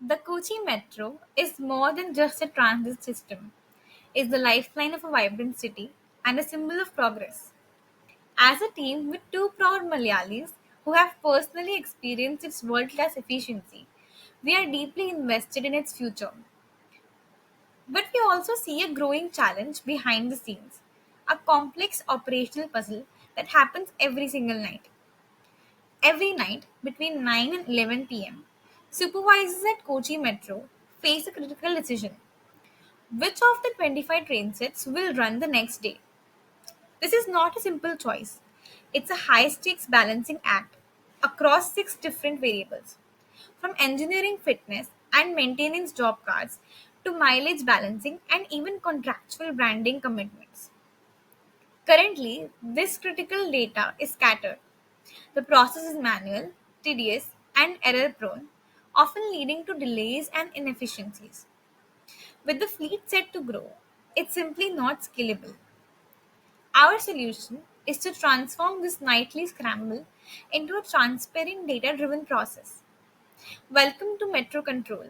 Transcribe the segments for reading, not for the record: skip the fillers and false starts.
The Kochi Metro is more than just a transit system. It's the lifeline of a vibrant city and a symbol of progress. As a team with two proud Malayalis who have personally experienced its world-class efficiency, we are deeply invested in its future. But we also see a growing challenge behind the scenes, a complex operational puzzle that happens every single night. Every night between 9 and 11 p.m., supervisors at Kochi Metro face a critical decision. Which of the 25 train sets will run the next day? This is not a simple choice. It's a high stakes balancing act across six different variables, from engineering fitness and maintenance job cards to mileage balancing and even contractual branding commitments. Currently, this critical data is scattered. The process is manual, tedious, and error prone, often leading to delays and inefficiencies. With the fleet set to grow, it's simply not scalable. Our solution is to transform this nightly scramble into a transparent data driven process. Welcome to Metro Control.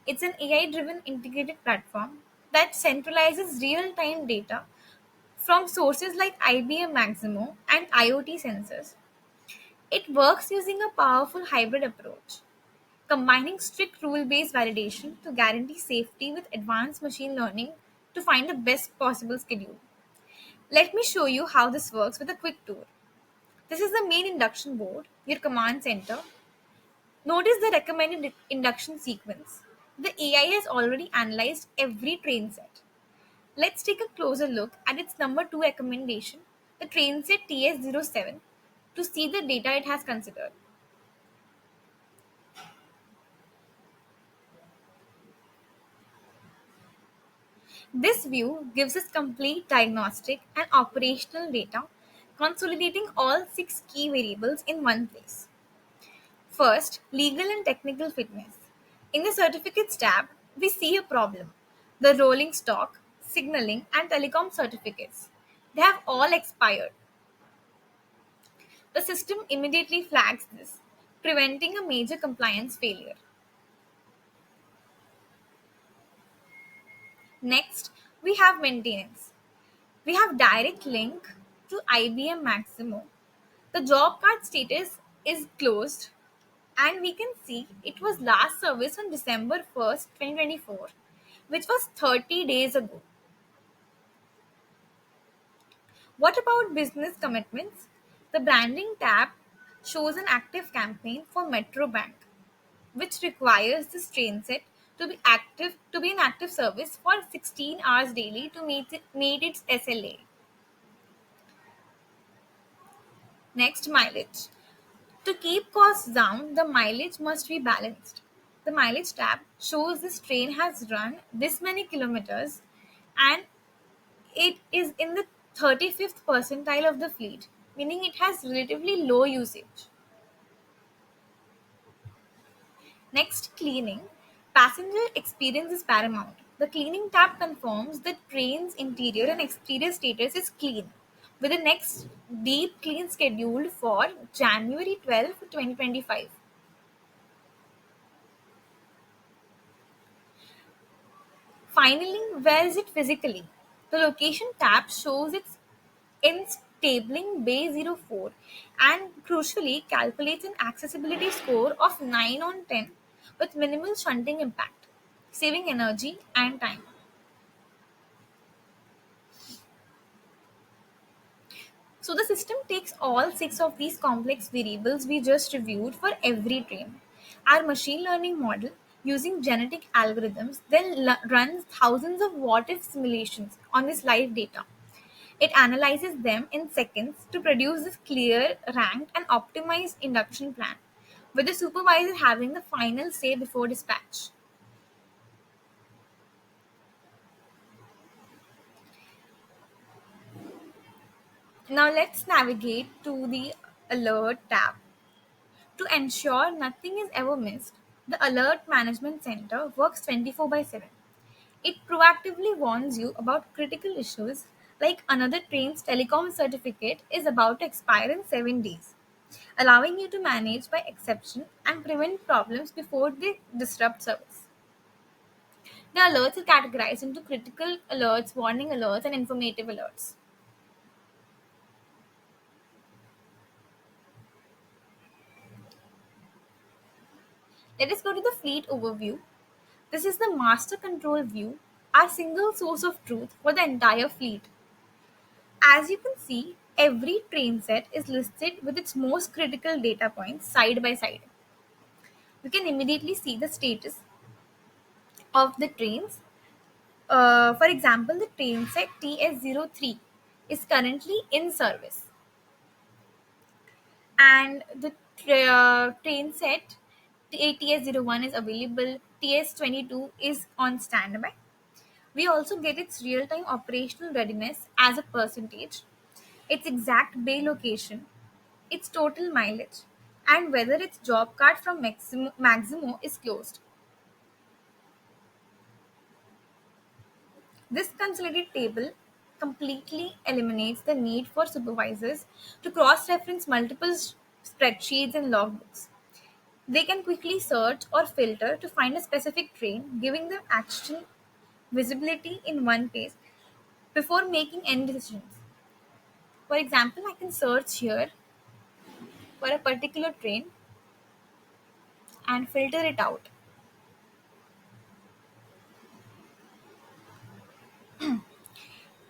It's an AI driven integrated platform that centralizes real time data from sources like IBM Maximo and IoT sensors. It works using a powerful hybrid approach, combining strict rule based validation to guarantee safety with advanced machine learning to find the best possible schedule. Let me show you how this works with a quick tour. This is the main induction board, your command center. Notice the recommended induction sequence. The AI has already analyzed every train set. Let's take a closer look at its number 2 recommendation, the train set TS07, to see the data it has considered. This view gives us complete diagnostic and operational data, consolidating all six key variables in one place. First, legal and technical fitness. In the certificates tab, we see a problem. The rolling stock, signaling, and telecom certificates. They have all expired. The system immediately flags this, preventing a major compliance failure. Next, we have maintenance. We have direct link to IBM Maximo. The job card status is closed and we can see it was last serviced on December 1st, 2024, which was 30 days ago. What about business commitments? The branding tab shows an active campaign for Metro Bank, which requires this train set to be in active service for 16 hours daily to meet its SLA. Next, mileage. To keep costs down, the mileage must be balanced. The mileage tab shows this train has run this many kilometers and it is in the 35th percentile of the fleet, meaning it has relatively low usage. Next, cleaning. Passenger experience is paramount. The cleaning tab confirms the train's interior and exterior status is clean, with the next deep clean scheduled for January 12, 2025. Finally, where is it physically? The location tab shows its in stabling Bay 04 and crucially calculates an accessibility score of 9 on 10 with minimal shunting impact, saving energy and time. So the system takes all six of these complex variables we just reviewed for every train. Our machine learning model using genetic algorithms then runs thousands of what if simulations on this live data. It analyzes them in seconds to produce this clear, ranked, and optimized induction plan, with the supervisor having the final say before dispatch. Now let's navigate to the Alert tab. To ensure nothing is ever missed, the Alert Management Center works 24 by 7. It proactively warns you about critical issues like another train's telecom certificate is about to expire in 7 days, allowing you to manage by exception and prevent problems before they disrupt service. The alerts are categorized into critical alerts, warning alerts, and informative alerts. Let us go to the fleet overview. This is the master control view, our single source of truth for the entire fleet. As you can see, every train set is listed with its most critical data points side by side. You can immediately see the status of the trains. For example, the train set TS03 is currently in service, and the train set TS01 is available, TS22 is on standby. We also get its real time operational readiness as a percentage, its exact bay location, its total mileage, and whether its job card from Maximo is closed. This consolidated table completely eliminates the need for supervisors to cross reference multiple spreadsheets and logbooks. They can quickly search or filter to find a specific train, giving them action visibility in one place before making any decisions. For example, I can search here for a particular train and filter it out.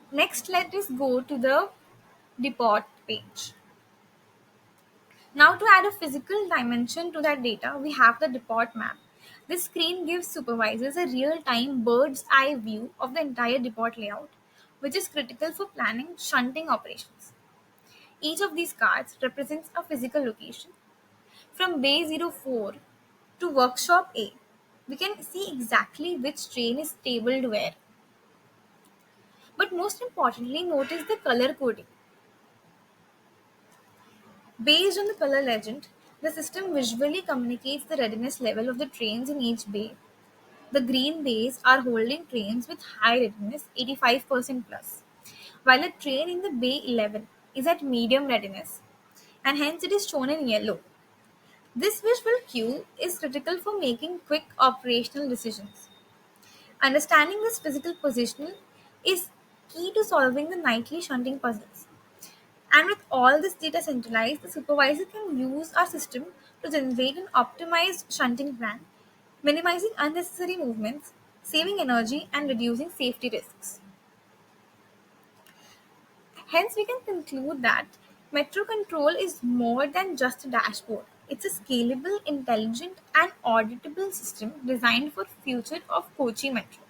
Next, let us go to the depot page. Now, to add a physical dimension to that data, we have the depot map. This screen gives supervisors a real time bird's eye view of the entire depot layout, which is critical for planning shunting operations. Each of these cards represents a physical location. From Bay 04 to Workshop A, we can see exactly which train is stabled where. But most importantly, notice the color coding. Based on the color legend, the system visually communicates the readiness level of the trains in each bay. The green bays are holding trains with high readiness, 85% plus, while a train in the bay 11 is at medium readiness, and hence it is shown in yellow. This visual cue is critical for making quick operational decisions. Understanding this physical positional is key to solving the nightly shunting puzzles. And with all this data centralized, the supervisor can use our system to generate an optimized shunting plan, minimizing unnecessary movements, saving energy, and reducing safety risks. Hence, we can conclude that Metro Control is more than just a dashboard. It's a scalable, intelligent, and auditable system designed for future of Kochi Metro.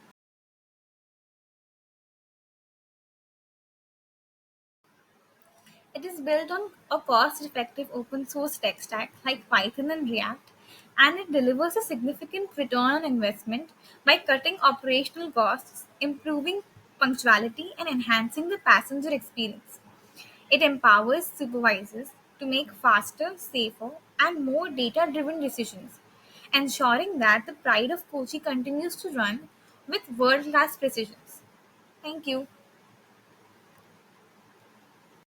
It is built on a cost-effective open source tech stack like Python and React, and it delivers a significant return on investment by cutting operational costs, improving punctuality, and enhancing the passenger experience. It empowers supervisors to make faster, safer, and more data-driven decisions, ensuring that the pride of Kochi continues to run with world-class precision. Thank you.